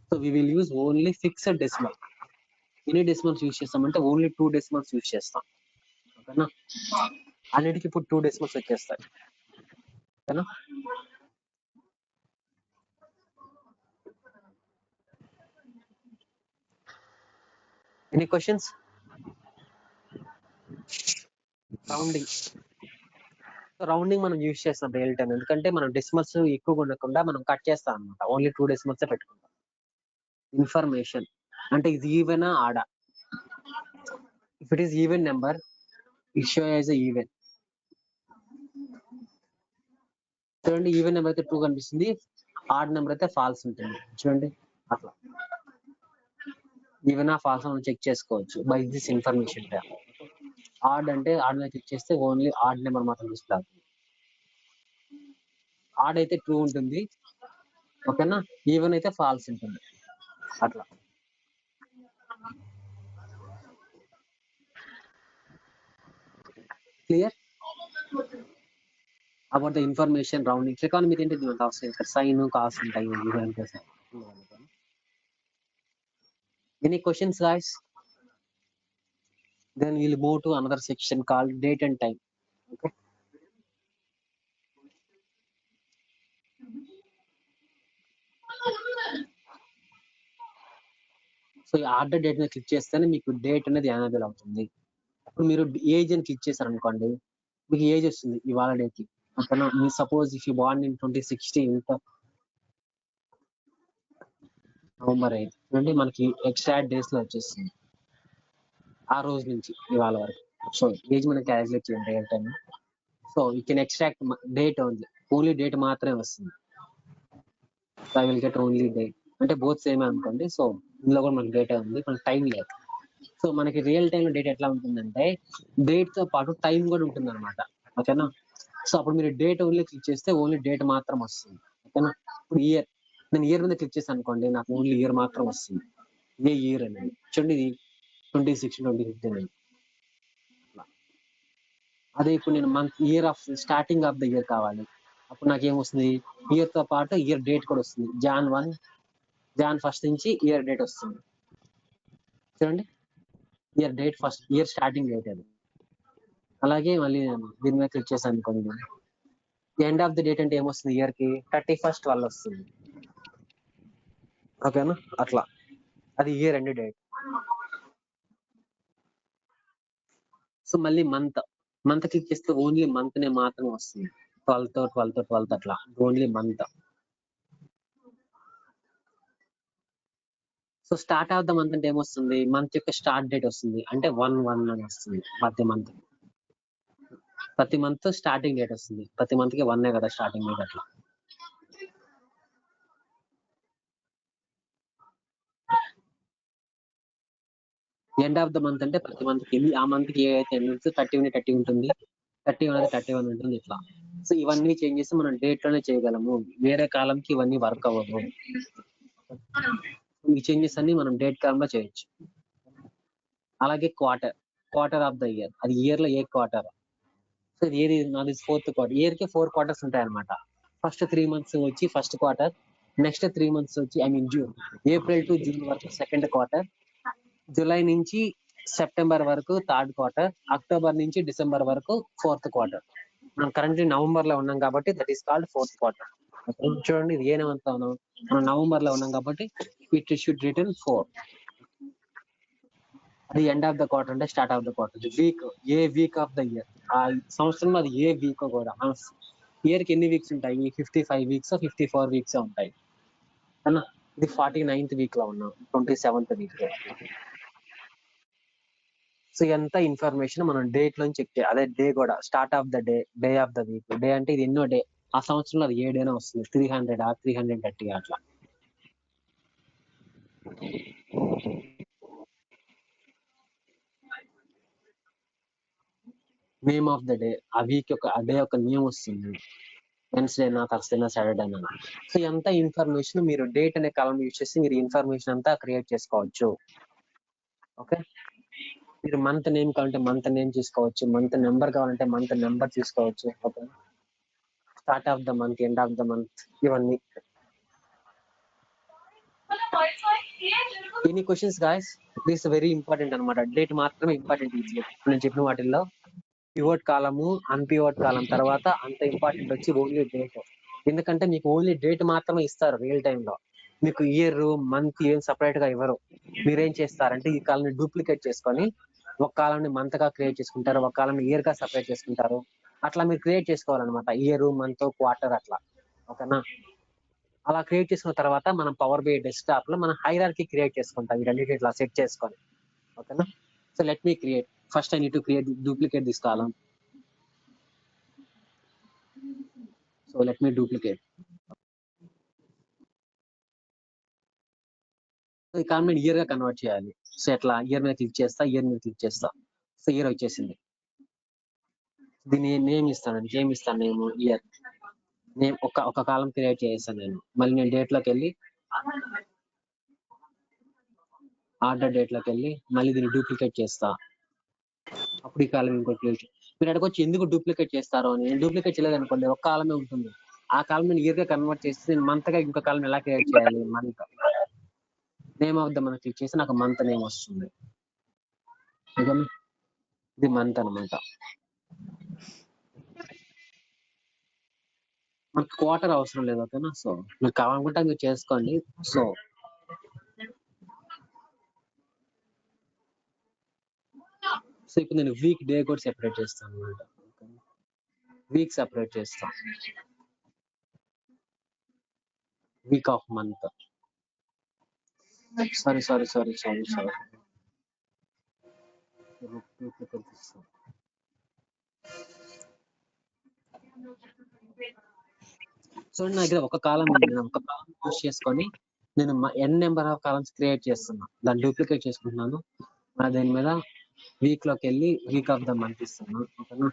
S2: So we will use only fixed decimal. ఎన్ని డెసిమల్స్ యూజ్ చేస్తామంటే ఓన్లీ 2 డెసిమల్స్ యూజ్ చేస్తాం. ఓకేనా, అన్నిటికీ ఇప్పుడు 2 డెసిమల్స్ వచ్చేస్తాయి. ఓకేనా, ఎనీ క్వశ్చన్స్? రౌండింగ్ మనం యూజ్ చేస్తాం రియల్ టైం, ఎందుకంటే మనం డెసిమల్స్ ఎక్కువ ఉండకుండా మనం కట్ చేస్తాం అనమాట. ఓన్లీ 2 డెసిమల్స్ పెట్టుకుంటాం. ఇన్ఫర్మేషన్ అంటే ఇది ఈవెన్ ఆడా. If it is even number, it show as even. చూడండి, ఈవెన్ నెంబర్ అయితే 2 కనిపిస్తుంది, ఆడ్ నెంబర్ అయితే ఫాల్స్ ఉంటుంది. చూడండి, అట్లా ఈవెన్ ఆ ఫాల్స్ మనం చెక్ చేసుకోవచ్చు by this information tab. Odd అంటే ఆడ్ మీద క్లిక్ చేస్తే ఓన్లీ ఆడ్ నెంబర్ మాత్రం డిస్ప్లే అవుతుంది. ఆడ్ అయితే ట్రూ ఉంటుంది. ఓకేనా, ఈవెన్ అయితే ఫాల్స్ ఉంటుంది. అట్లా clear about the information rounding. ట్రికాన్ మీద ఏంటి అవసరం, ఇక్కడ సైన్ కాస్ ఉంటాయి. Any questions guys? Then we'll move to another section called date and time. Okay. So ఈ ఆర్డర్ డేట్ మీద క్లిక్ చేస్తేనే మీకు డేట్ అనేది ఎనేబుల్ అవుతుంది. ఇప్పుడు మీరు ఏజ్ అని క్లిక్ చేశారనుకోండి, మీకు ఏజ్ వస్తుంది ఇవాళ డేట్ కి. ఓకేనా, మీ suppose if you born in 2016 November 8 నుండి మనకి ఎగ్జాక్ట్ డేస్ లో వచ్చేస్తుంది, ఆ రోజు నుంచి ఇవాళ వరకు. సో ఏజ్ మనం క్యాలిక్యులేట్ చేయండి real time. So you can extract date only date మాత్రమే వస్తుంది. So I will get only date, అంటే బోత్ సేమ్ అనుకోండి. సో ఇందులో కూడా మనకి డేటా ఉంది, మనకి టైం లేదు. సో మనకి రియల్ టైమ్ లో డేట్ ఎట్లా ఉంటుందంటే డేట్ తో పాటు టైం కూడా ఉంటుంది అనమాట. ఓకేనా? సో అప్పుడు మీరు డేట్ ఓన్లీ క్లిక్ చేస్తే ఓన్లీ డేట్ మాత్రం వస్తుంది. ఓకేనా? ఇప్పుడు ఇయర్, నేను ఇయర్ మీద క్లిక్ చేస్తాను అనుకోండి, నాకు ఓన్లీ ఇయర్ మాత్రం వస్తుంది. ఏ ఇయర్ అనేది చూడండి, ఇది 2016 2015. అదే ఇప్పుడు నేను month year of starting of the year కావాలి, అప్పుడు నాకు ఏమొస్తుంది, ఇయర్ తో పాటు ఇయర్ డేట్ కూడా వస్తుంది. Jan 1 నుంచి ఇయర్ డేట్ వస్తుంది. చూడండి, year date first, year starting date అది. అలాగే మళ్ళీ నేను దీని మీద క్లిక్ చేశాను అనుకోండి, ఎండ్ ఆఫ్ ది డేట్ అంటే ఏమొస్తుంది, ఇయర్ కి 31st 12 వస్తుంది. ఓకేనా? అట్లా అది ఇయర్ ఎండ్ డేట్. సో మళ్ళీ మంత్ క్లిక్ చేస్తే ఓన్లీ మంత్ నే మాత్రమే వస్తుంది. 12th అట్లా only month. So start of the month అంటే ఏమొస్తుంది, మంత్ యొక్క స్టార్ట్ డేట్ వస్తుంది, అంటే 1/1 అని వస్తుంది. ప్రతి మంత్ స్టార్టింగ్ డేట్ వస్తుంది. ప్రతి మంత్ కి 1 కదా స్టార్టింగ్ డేట్. అట్లా ఎండ్ ఆఫ్ ద మంత్ అంటే ప్రతి మంత్ కి, ఆ మంత్ కి ఏదైతే ఎండ్ 30 ఉంటుంది, 31 ఉంటుంది, ఇట్లా. సో ఇవన్నీ చేంజెస్ మనం డేట్ లోనే చేయగలము, వేరే కాలం కి ఇవన్నీ వర్క్ అవ్వదు. ఈ చేంజెస్ అన్ని మనం డేట్ కాలం లో చేయొచ్చు. అలాగే క్వార్టర్ ఆఫ్ ద ఇయర్, అది ఇయర్ లో ఏ క్వార్టర్. సో ఇది ఏది, నాది 4th క్వార్టర్. ఇయర్ కి 4 quarters ఉంటాయి అనమాట. ఫస్ట్ 3 months వచ్చి ఫస్ట్ క్వార్టర్, నెక్స్ట్ 3 months వచ్చి జూన్, ఏప్రిల్ టు జూన్ వరకు సెకండ్ క్వార్టర్, జూలై నుంచి సెప్టెంబర్ వరకు థర్డ్ క్వార్టర్, అక్టోబర్ నుంచి డిసెంబర్ వరకు 4th క్వార్టర్. మనం కరెంట్లీ నవంబర్ లో ఉన్నాం కాబట్టి that is called 4th quarter. చూడండి, ఇది ఏ మంత్ లో మనం నవంబర్ లో ఉన్నాం కాబట్టి ఇట్ షుడ్ రిటర్న్ 4. అది ఎండ్ ఆఫ్ ద క్వార్టర్ అంటే start of the quarter. Week, A week off the year, ఆ సంవత్సరంలో అది ఏ వీక్ కూడా. ఇయర్ కి ఎన్ని వీక్స్ ఉంటాయి, 55 weeks 54 weeks ఉంటాయి అన్న. ఇది 49th వీక్ లో ఉన్నాం, 27th వీక్. సో ఎంత ఇన్ఫర్మేషన్ మనం డేట్ లో చెక్ చేయాలి. అదే డే కూడా, start of the day of the week. Day అంటే ఇది ఎన్నో డే, ఆ సంవత్సరంలో అది ఏ డేనా వస్తుంది, 300 330 అట్లా. నేమ్ ఆఫ్ ద డే, ఆ వీక్ యొక్క, ఆ డే యొక్క నేమ్ వస్తుంది, వెన్స్డేనా థర్స్డేనా సాటర్డేనా. సో ఎంత ఇన్ఫర్మేషన్ మీరు డేట్ అనే కాలం యూజ్ చేసి మీరు ఇన్ఫర్మేషన్ అంతా క్రియేట్ చేసుకోవచ్చు. ఓకే, మీరు మంత్ నేమ్ కావాలంటే మంత్ నేమ్ తీసుకోవచ్చు, మంత్ నెంబర్ కావాలంటే మంత్ నెంబర్ తీసుకోవచ్చు. Okay, start of the month, end of the month, ఇవన్నీ. Any questions guys? This very important అనమాట. డేట్ మాత్రమే ఇంపార్టెంట్. నేను చెప్పిన వాటిల్లో పివోట్ కాలము, అన్పివోట్ కాలం తర్వాత అంత ఇంపార్టెంట్ వచ్చి ఓన్లీ డేట్. ఎందుకంటే మీకు ఓన్లీ డేట్ మాత్రమే ఇస్తారు రియల్ టైమ్ లో, మీకు ఇయర్ మంత్ ఏం సపరేట్ గా ఇవ్వరు. మీరేం చేస్తారంటే ఈ కాలం డూప్లికేట్ చేసుకొని ఒక కాలాన్ని మంత్ గా క్రియేట్ చేసుకుంటారు, ఒక కాలం ఇయర్ గా సపరేట్ చేసుకుంటారు. అట్లా మీరు క్రియేట్ చేసుకోవాలన్నమాట, ఇయర్ మంత్ క్వార్టర్ అట్లా. ఓకేనా? అలా క్రియేట్ చేసుకున్న తర్వాత మనం పవర్ బిఐ డెస్క్టాప్ లో మనం హైరార్కీ క్రియేట్ చేసుకుంటాం, ఈ రెండింటి ఇట్లా సెట్ చేసుకొని. ఓకేనా? So let me create. First I need to create duplicate this column. So let me duplicate. So ఈ కాలం ఇయర్ గా కన్వర్ట్ చేయాలి. సో ఎట్లా, ఇయర్ మీద క్లిక్ చేస్తా, సో ఇయర్ వచ్చేసింది. దీన్ని నేమ్ ఇస్తాను, ఏం ఇస్తాను నేమ్, ఇయర్ నేమ్. ఒక కాలం క్రియేట్ చేస్తాను నేను. మళ్ళీ నేను డేట్ లోకి వెళ్ళి, ఆర్డర్ డేట్ లోకి వెళ్ళి మళ్ళీ దీన్ని డూప్లికేట్ చేస్తా. అప్పుడు ఈ కాలం ఇంకో క్రియేట్. మీరు అడగొచ్చు ఎందుకు డూప్లికేట్ చేస్తారో అని. నేను డూప్లికేట్ చేయలేదు అనుకోండి, ఒక కాలమే ఉంటుంది. ఆ కాలం నేను ఇయర్ గా కన్వర్ట్ చేసి నేను మంత్ గా ఇంకో కాలం ఎలా క్రియేట్ చేయాలి, month name of the month click చేసి నాకు మంత్ నేమ్ వస్తుంది. ఇది మంత్ అనమాట. మనకు క్వార్టర్ అవసరం లేదు. ఓకేనా? సో మీరు కావాలనుకుంటే మీరు చేసుకోండి. సో ఇప్పుడు నేను వీక్ డే కూడా సెపరేట్ చేస్తాను అనమాట. వీక్ సెపరేట్ చేస్తాను, week off month. Sorry so నా దగ్గర ఒక కాలం ఉంది, నేను ఒక కాలం యూజ్ చేసుకొని నేను ఎన్ నెంబర్ ఆఫ్ కాలమ్స్ క్రియేట్ చేస్తున్నా, దాన్ని డూప్లికేట్ చేసుకుంటున్నాను. దీని మీద వీక్ లోకి వెళ్ళి వీక్ ఆఫ్ ద మంత్ ఇస్తాను. ఓకేనా?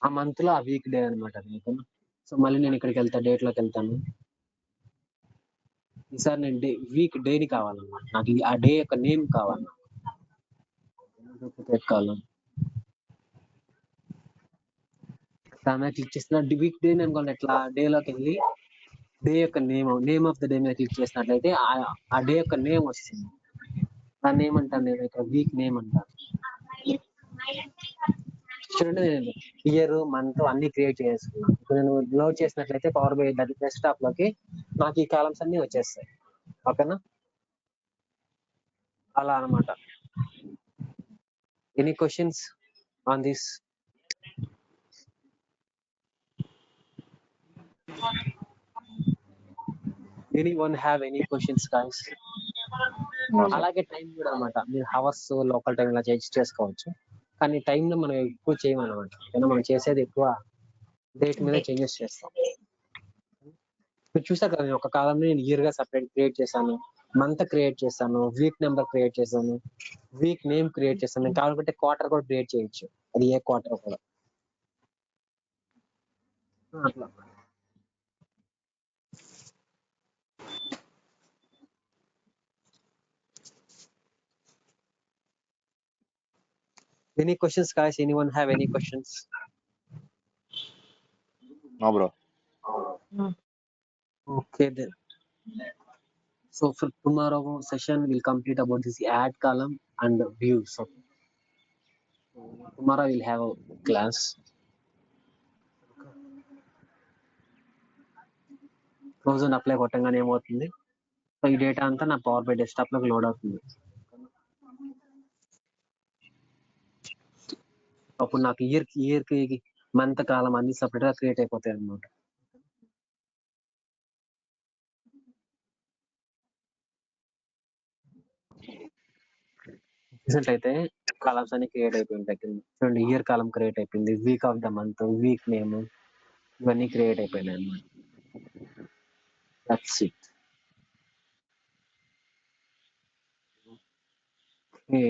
S2: ఆ మంత్ లో ఆ వీక్ డే అనమాట. ఓకేనా? సో మళ్ళీ నేను ఇక్కడికి వెళ్తా, డేట్ లోకి వెళ్తాను. ఈసారి నేను వీక్ డేని కావాలన్నమాట. నాకు ఆ డే యొక్క నేమ్ కావాలి. కాలం దాని క్లిక్ చేసిన వీక్ డే అనుకోండి. ఎట్లా డే లోకి వెళ్ళి డే యొక్క నేమ్ ఆఫ్ ద డే మీద క్లిక్ చేసినట్లయితే ఆ డే యొక్క నేమ్ వస్తుంది. దాన్ని ఏమంటాను నేను ఇక్కడ వీక్ నేమ్ అంటాను. చూడండి, నేను ఇయర్ మంత్ అన్ని క్రియేట్ చేసుకున్నాను. ఇప్పుడు నేను లోడ్ చేసినట్లయితే పవర్ బై డెస్క్టాప్ లోకి నాకు ఈ కాలమ్స్ అన్ని వచ్చేస్తాయి. ఓకేనా? అలా అనమాట. Any questions on this? Anyone have any questions guys? అలాగే టైం కూడా అనమాట. మీరు హవర్స్ లోకల్ టైం ఇలా చేసుకోవచ్చు. కానీ టైం లో మనం ఎక్కువ చేయమన్నమాట. మనం చేసేది ఎక్కువ డేట్ మీద చేంజెస్ చేస్తాం. మీరు చూసారు కదా, నేను ఒక కాలంలో నేను ఇయర్ గా సపరేట్ క్రియేట్ చేశాను, మంత్ క్రియేట్ చేశాను, వీక్ నెంబర్ క్రియేట్ చేశాను, వీక్ నేమ్ క్రియేట్ చేశాను. నేను కావాలంటే క్వార్టర్ కూడా క్రియేట్ చేయొచ్చు. అది ఏ క్వార్టర్ కూడా అట్లా. Any questions guys? Anyone have any questions?
S4: No, bro.
S2: Okay then. So for tomorrow session we'll complete about this add column and views. Okay. Tomorrow we'll have a class. Close and apply కొట్టంగానే ఏమవుతుంది, so ఈ data అంతా నా power BI desktop లోకి load అవుతుంది. అప్పుడు నాకు year కి మంత్ కాలం అన్ని సపరేట్ గా క్రియేట్ అయిపోతాయి అన్నమాట. చూసినట్లయితే కాలమ్స్ అన్ని క్రియేట్ అయిపోయింటాయి. చూడండి, ఇయర్ కాలం క్రియేట్ అయిపోయింది, week off the month, week name, ఇవన్నీ క్రియేట్ అయిపోయినాయి అన్నమాట. That's it. ఓకే.